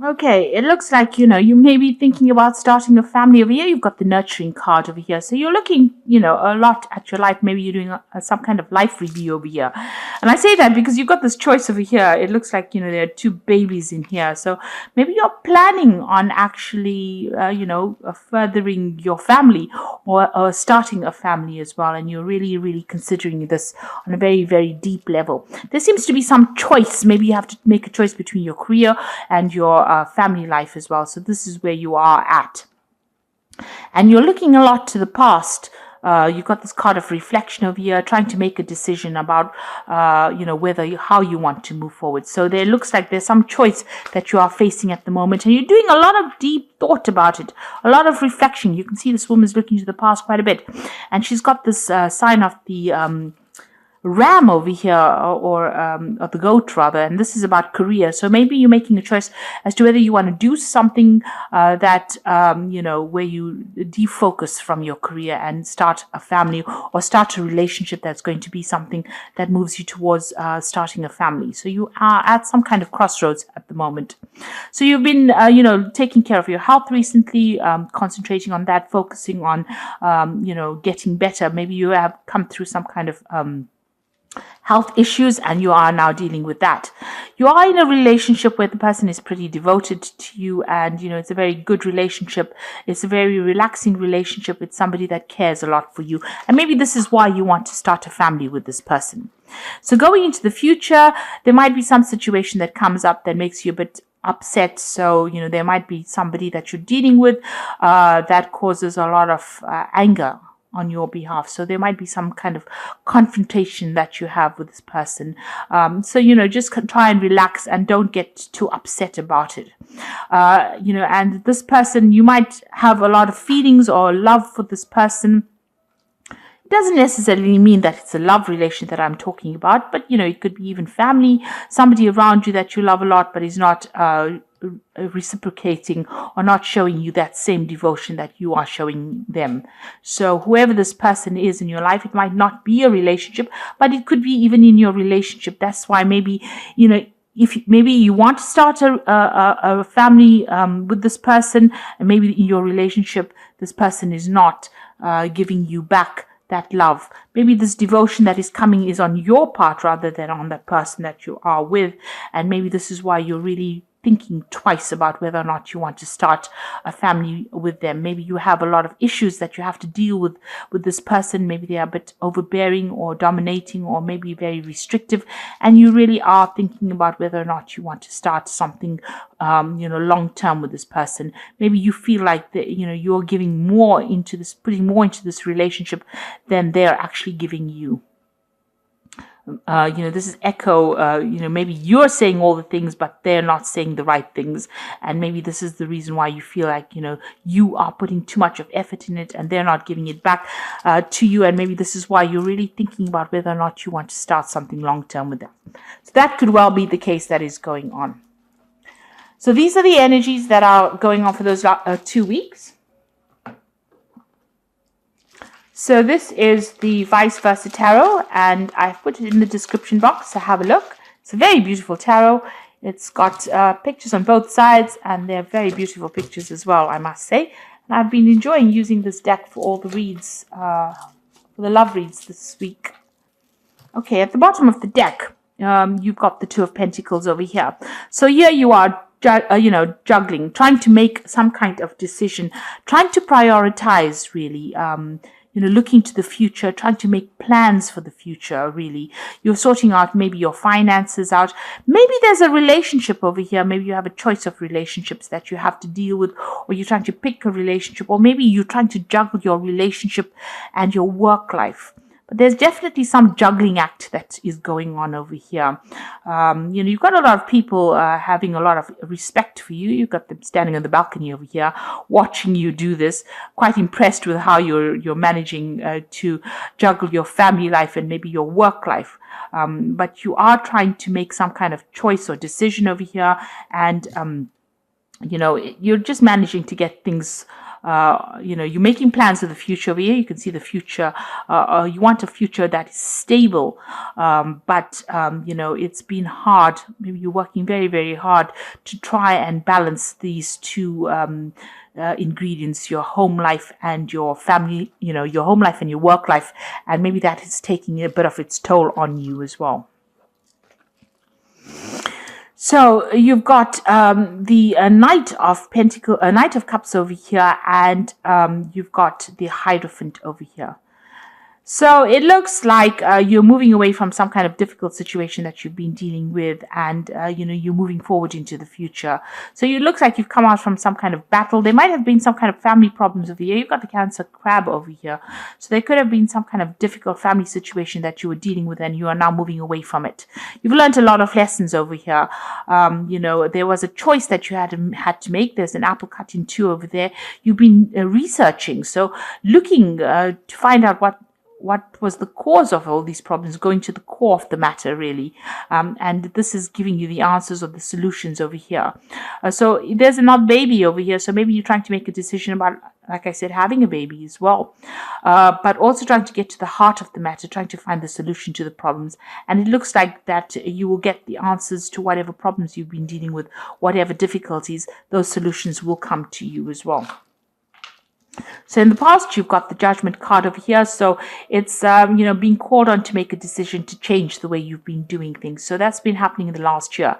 Okay, it looks like, you may be thinking about starting a family over here. You've got the nurturing card over here. So you're looking, a lot at your life. Maybe you're doing some kind of life review over here. And I say that because you've got this choice over here. It looks like, there are two babies in here. So maybe you're planning on actually, furthering your family, or starting a family as well. And you're really, really considering this on a very, very deep level. There seems to be some choice. Maybe you have to make a choice between your career and your family life as well. So this is where you are at. And you're looking a lot to the past. You've got this card of reflection over here, trying to make a decision about, how you want to move forward. So there looks like there's some choice that you are facing at the moment, and you're doing a lot of deep thought about it, a lot of reflection. You can see this woman's looking to the past quite a bit, and she's got this sign of the ram over here, or the goat rather, and this is about career. So maybe you're making a choice as to whether you want to do something that where you defocus from your career and start a family, or start a relationship that's going to be something that moves you towards starting a family. So you are at some kind of crossroads at the moment. So you've been taking care of your health recently, concentrating on that, focusing on getting better. Maybe you have come through some kind of health issues, and you are now dealing with that. You are in a relationship where the person is pretty devoted to you, and it's a very good relationship. It's a very relaxing relationship with somebody that cares a lot for you, and maybe this is why you want to start a family with this person. So going into the future, there might be some situation that comes up that makes you a bit upset. So there might be somebody that you're dealing with that causes a lot of anger on your behalf. So there might be some kind of confrontation that you have with this person. So just try and relax and don't get too upset about it. And this person, you might have a lot of feelings or love for this person. It doesn't necessarily mean that it's a love relation that I'm talking about, but it could be even family, somebody around you that you love a lot, but is not reciprocating or not showing you that same devotion that you are showing them. So whoever this person is in your life, it might not be a relationship, but it could be even in your relationship. That's why maybe if maybe you want to start a family with this person, and maybe in your relationship this person is not giving you back that love. Maybe this devotion that is coming is on your part rather than on the person that you are with, and maybe this is why you're really thinking twice about whether or not you want to start a family with them. Maybe you have a lot of issues that you have to deal with this person. Maybe they are a bit overbearing or dominating, or maybe very restrictive, and you really are thinking about whether or not you want to start something long term with this person. Maybe you feel like that you're giving more into this, putting more into this relationship than they're actually giving you. This is echo, maybe you're saying all the things, but they're not saying the right things. And maybe this is the reason why you feel like, you are putting too much of effort in it and they're not giving it back to you. And maybe this is why you're really thinking about whether or not you want to start something long term with them. So that could well be the case that is going on. So these are the energies that are going on for those 2 weeks. So this is the Vice Versa Tarot, and I've put it in the description box, so have a look. It's a very beautiful tarot. It's got pictures on both sides, and they're very beautiful pictures as well, I must say. And I've been enjoying using this deck for all the reads, for the love reads this week. Okay, at the bottom of the deck, you've got the Two of Pentacles over here. So here you are, juggling, trying to make some kind of decision, trying to prioritize, really. Looking to the future, trying to make plans for the future, really. You're sorting out maybe your finances out. Maybe there's a relationship over here. Maybe you have a choice of relationships that you have to deal with, or you're trying to pick a relationship, or maybe you're trying to juggle your relationship and your work life. But there's definitely some juggling act that is going on over here. You've got a lot of people having a lot of respect for you. You've got them standing on the balcony over here, watching you do this, quite impressed with how you're managing to juggle your family life and maybe your work life. But you are trying to make some kind of choice or decision over here, and you're just managing to get things. You're making plans for the future over here. You can see the future. You want a future that is stable, but it's been hard. Maybe you're working very, very hard to try and balance these two ingredients: your home life and your family. Your home life and your work life, and maybe that is taking a bit of its toll on you as well. So you've got the Knight of Knight of Cups over here, and you've got the Hierophant over here. So it looks like you're moving away from some kind of difficult situation that you've been dealing with, and you're moving forward into the future. So it looks like you've come out from some kind of battle. There might have been some kind of family problems over here. You've got the Cancer Crab over here. So there could have been some kind of difficult family situation that you were dealing with, and you are now moving away from it. You've learned a lot of lessons over here. There was a choice that you had to make. There's an apple cut in two over there. You've been researching, so looking to find out what was the cause of all these problems, going to the core of the matter, really. And this is giving you the answers or the solutions over here. So there's another baby over here. So maybe you're trying to make a decision about, like I said, having a baby as well. But also trying to get to the heart of the matter, trying to find the solution to the problems. And it looks like that you will get the answers to whatever problems you've been dealing with, whatever difficulties, those solutions will come to you as well. So in the past, you've got the Judgment card over here. So it's, being called on to make a decision to change the way you've been doing things. So that's been happening in the last year.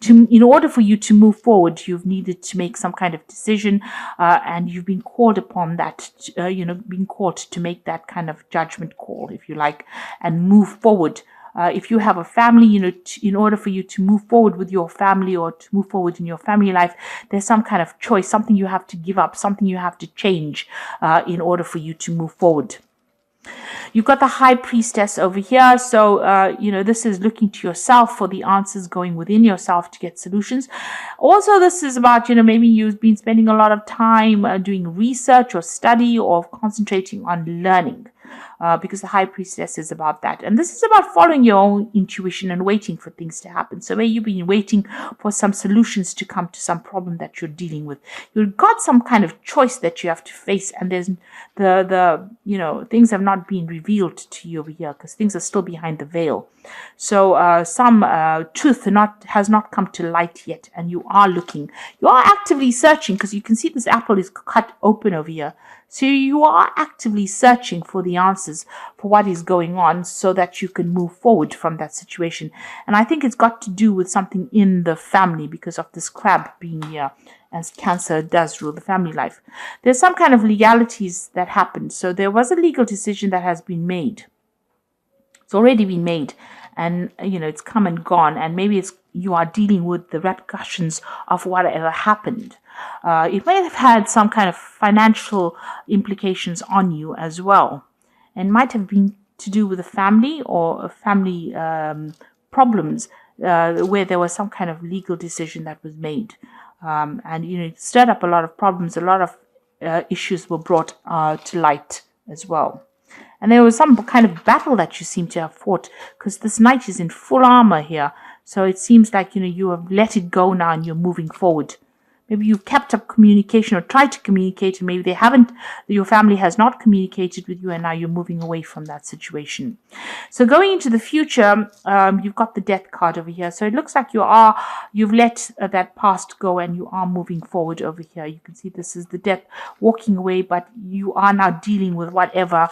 In order for you to move forward, you've needed to make some kind of decision, and you've been called upon that, being called to make that kind of judgment call, if you like, and move forward. If you have a family, in order for you to move forward with your family or to move forward in your family life, there's some kind of choice, something you have to give up, something you have to change in order for you to move forward. You've got the High Priestess over here. So, this is looking to yourself for the answers, going within yourself to get solutions. Also, this is about, maybe you've been spending a lot of time doing research or study or concentrating on learning. Because the High Priestess is about that. And this is about following your own intuition and waiting for things to happen. So maybe you've been waiting for some solutions to come to some problem that you're dealing with. You've got some kind of choice that you have to face, and there's things have not been revealed to you over here because things are still behind the veil. So some truth has not come to light yet, and you are looking. You are actively searching, because you can see this apple is cut open over here. So you are actively searching for the answers for what is going on so that you can move forward from that situation. And I think it's got to do with something in the family because of this crab being here, as Cancer does rule the family life. There's some kind of legalities that happened. So there was a legal decision that has been made. It's already been made, and it's come and gone, and maybe you are dealing with the repercussions of whatever happened. It may have had some kind of financial implications on you as well, and might have been to do with a family or family problems where there was some kind of legal decision that was made, and it stirred up a lot of problems. A lot of issues were brought to light as well. And there was some kind of battle that you seem to have fought, because this knight is in full armor here. So it seems like, you have let it go now and you're moving forward. Maybe you've kept up communication or tried to communicate, and maybe your family has not communicated with you, and now you're moving away from that situation. So going into the future, you've got the Death card over here. So it looks like you've let that past go, and you are moving forward over here. You can see this is the Death walking away, but you are now dealing with whatever,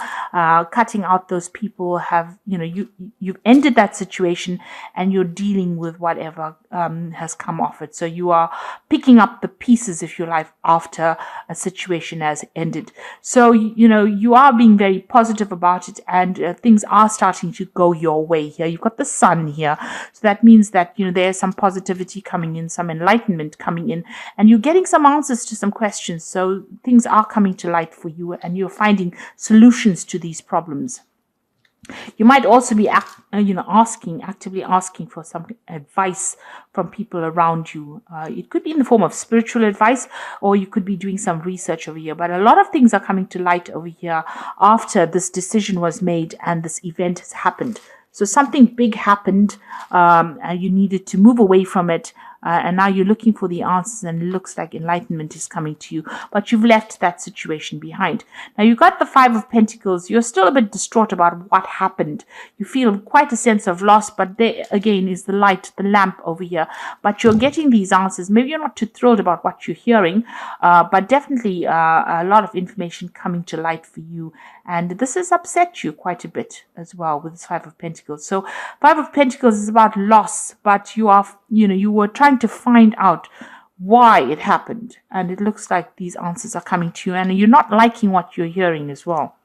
cutting out those people you've ended that situation, and you're dealing with whatever has come off it. So you are picking up the pieces, if you like, after a situation has ended. So, you are being very positive about it, and things are starting to go your way here. You've got the Sun here. So that means that, there's some positivity coming in, some enlightenment coming in, and you're getting some answers to some questions. So things are coming to light for you, and you're finding solutions to these problems. You might also be, actively asking for some advice from people around you. It could be in the form of spiritual advice, or you could be doing some research over here. But a lot of things are coming to light over here after this decision was made and this event has happened. So something big happened, and you needed to move away from it. and now you're looking for the answers, and it looks like enlightenment is coming to you, but you've left that situation behind. Now you got the Five of Pentacles. You're still a bit distraught about what happened. You feel quite a sense of loss, but there again is the light, the lamp over here. But you're getting these answers. Maybe you're not too thrilled about what you're hearing, but definitely a lot of information coming to light for you. And this has upset you quite a bit as well with this Five of Pentacles. So Five of Pentacles is about loss, but you were trying to find out why it happened. And it looks like these answers are coming to you, and you're not liking what you're hearing as well.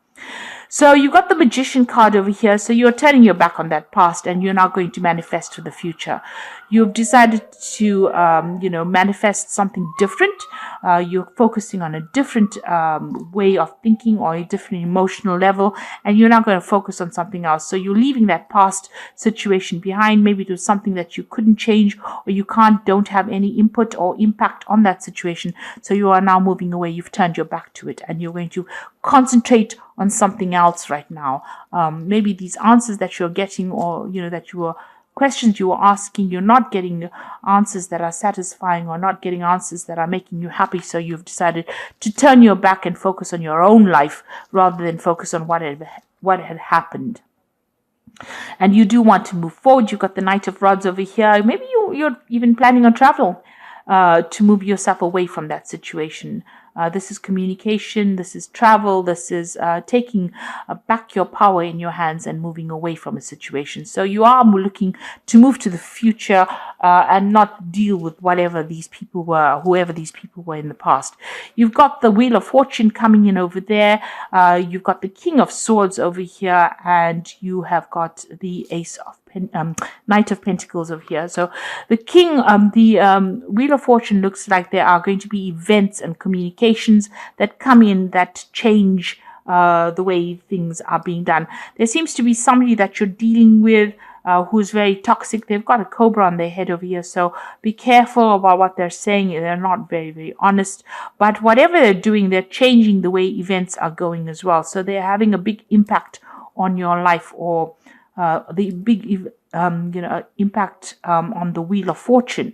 So you got the Magician card over here. So you're turning your back on that past, and you're now going to manifest for the future. You've decided to, manifest something different. You're focusing on a different way of thinking, or a different emotional level, and you're now going to focus on something else. So you're leaving that past situation behind. Maybe it was something that you couldn't change, or you don't have any input or impact on that situation. So you are now moving away. You've turned your back to it, and you're going to concentrate on something else right now. Maybe these answers that you're getting, or that you were questions you were asking, you're not getting answers that are satisfying, or not getting answers that are making you happy. So you've decided to turn your back and focus on your own life rather than focus on what had happened. And you do want to move forward. You've got the Knight of Rods over here. Maybe you're even planning on travel to move yourself away from that situation. This is communication, this is travel, this is taking back your power in your hands and moving away from a situation. So you are looking to move to the future and not deal with whoever these people were in the past. You've got the Wheel of Fortune coming in over there. You've got the King of Swords over here, and you have got the Ace of Knight of Pentacles over here. So the King, the Wheel of Fortune looks like there are going to be events and communications that come in that change the way things are being done. There seems to be somebody that you're dealing with who's very toxic. They've got a cobra on their head over here, so be careful about what they're saying. They're not very, very honest, but whatever they're doing, they're changing the way events are going as well. So they're having a big impact on your life, or the big impact on the Wheel of Fortune.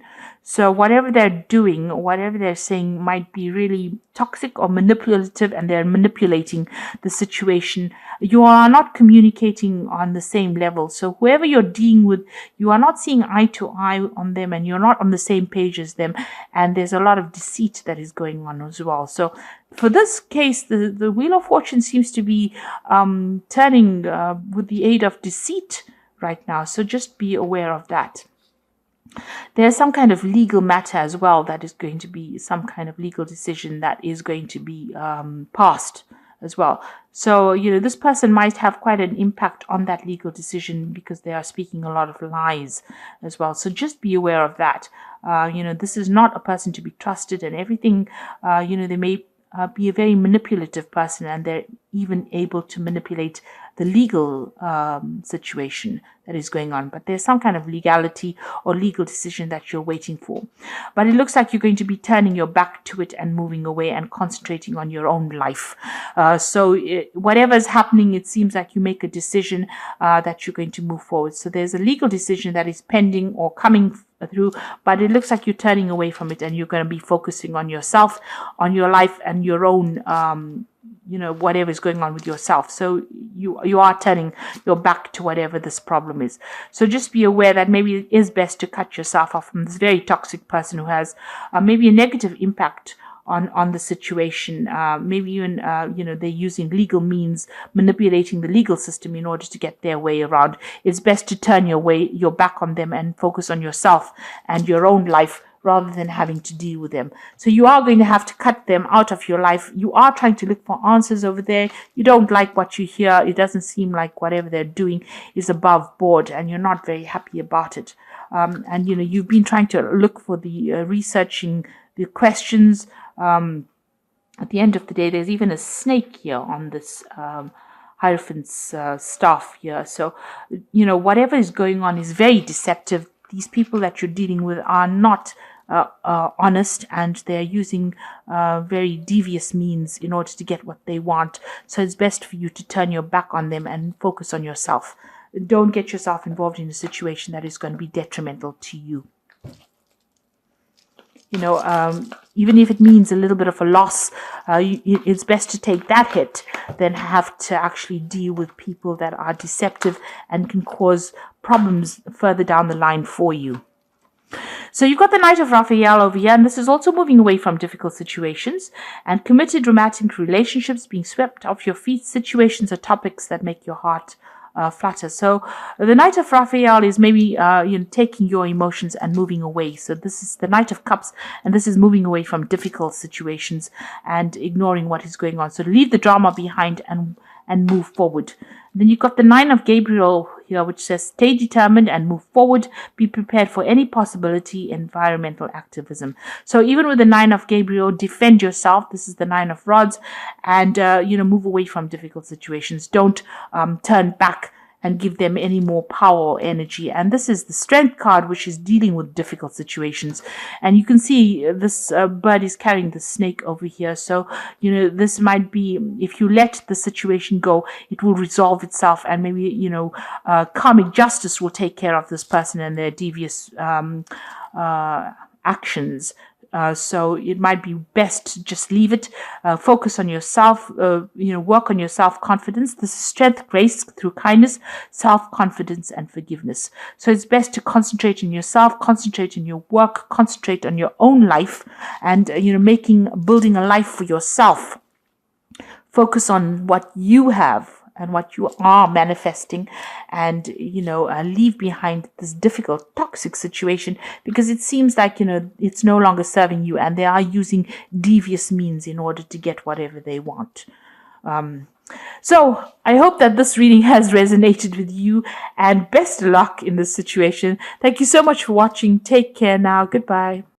So whatever they're doing, whatever they're saying might be really toxic or manipulative, and they're manipulating the situation. You are not communicating on the same level. So whoever you're dealing with, you are not seeing eye to eye on them, and you're not on the same page as them. And there's a lot of deceit that is going on as well. So for this case, the Wheel of Fortune seems to be turning with the aid of deceit right now. So just be aware of that. There's some kind of legal matter as well that is going to be some kind of legal decision that is going to be passed as well. So, this person might have quite an impact on that legal decision because they are speaking a lot of lies as well. So just be aware of that. This is not a person to be trusted, and everything, they may be a very manipulative person, and they're even able to manipulate the legal situation that is going on. But there's some kind of legality or legal decision that you're waiting for. But it looks like you're going to be turning your back to it and moving away and concentrating on your own life. Whatever is happening, it seems like you make a decision that you're going to move forward. So there's a legal decision that is pending or coming through, but it looks like you're turning away from it, and you're going to be focusing on yourself, on your life, and your own whatever is going on with yourself. So you are turning your back to whatever this problem is. So just be aware that maybe it is best to cut yourself off from this very toxic person who has maybe a negative impact on the situation. Maybe even they're using legal means, manipulating the legal system in order to get their way around. It's best to turn your back on them and focus on yourself and your own life, rather than having to deal with them. So you are going to have to cut them out of your life. You are trying to look for answers over there. You don't like what you hear. It doesn't seem like whatever they're doing is above board, and you're not very happy about it. And you've been trying to look for the researching the questions. At the end of the day, there's even a snake here on this Hierophant's staff here. So, whatever is going on is very deceptive. These people that you're dealing with are not honest, and they're using very devious means in order to get what they want. So it's best for you to turn your back on them and focus on yourself. Don't get yourself involved in a situation that is going to be detrimental to you. even if it means a little bit of a loss, it's best to take that hit than have to actually deal with people that are deceptive and can cause problems further down the line for you. So you've got the Knight of Raphael over here, and this is also moving away from difficult situations and committed romantic relationships, being swept off your feet, situations or topics that make your heart flutter. So the Knight of Raphael is maybe taking your emotions and moving away. So this is the Knight of Cups, and this is moving away from difficult situations and ignoring what is going on. So leave the drama behind and move forward. Then you've got the Nine of Gabriel here, which says stay determined and move forward. Be prepared for any possibility, environmental activism. So even with the Nine of Gabriel, defend yourself. This is the Nine of Rods, and move away from difficult situations. Don't turn back and give them any more power or energy. And this is the Strength card, which is dealing with difficult situations. And you can see this bird is carrying the snake over here. So, this might be, if you let the situation go, it will resolve itself, and maybe, karmic justice will take care of this person and their devious actions. So it might be best to just leave it, focus on yourself, work on your self-confidence. This is strength, grace through kindness, self-confidence, and forgiveness. So it's best to concentrate on yourself, concentrate on your work, concentrate on your own life, and, building a life for yourself. Focus on what you have and what you are manifesting, and leave behind this difficult, toxic situation, because it seems like it's no longer serving you, and they are using devious means in order to get whatever they want. So I hope that this reading has resonated with you, and best of luck in this situation. Thank you so much for watching. Take care now. Goodbye.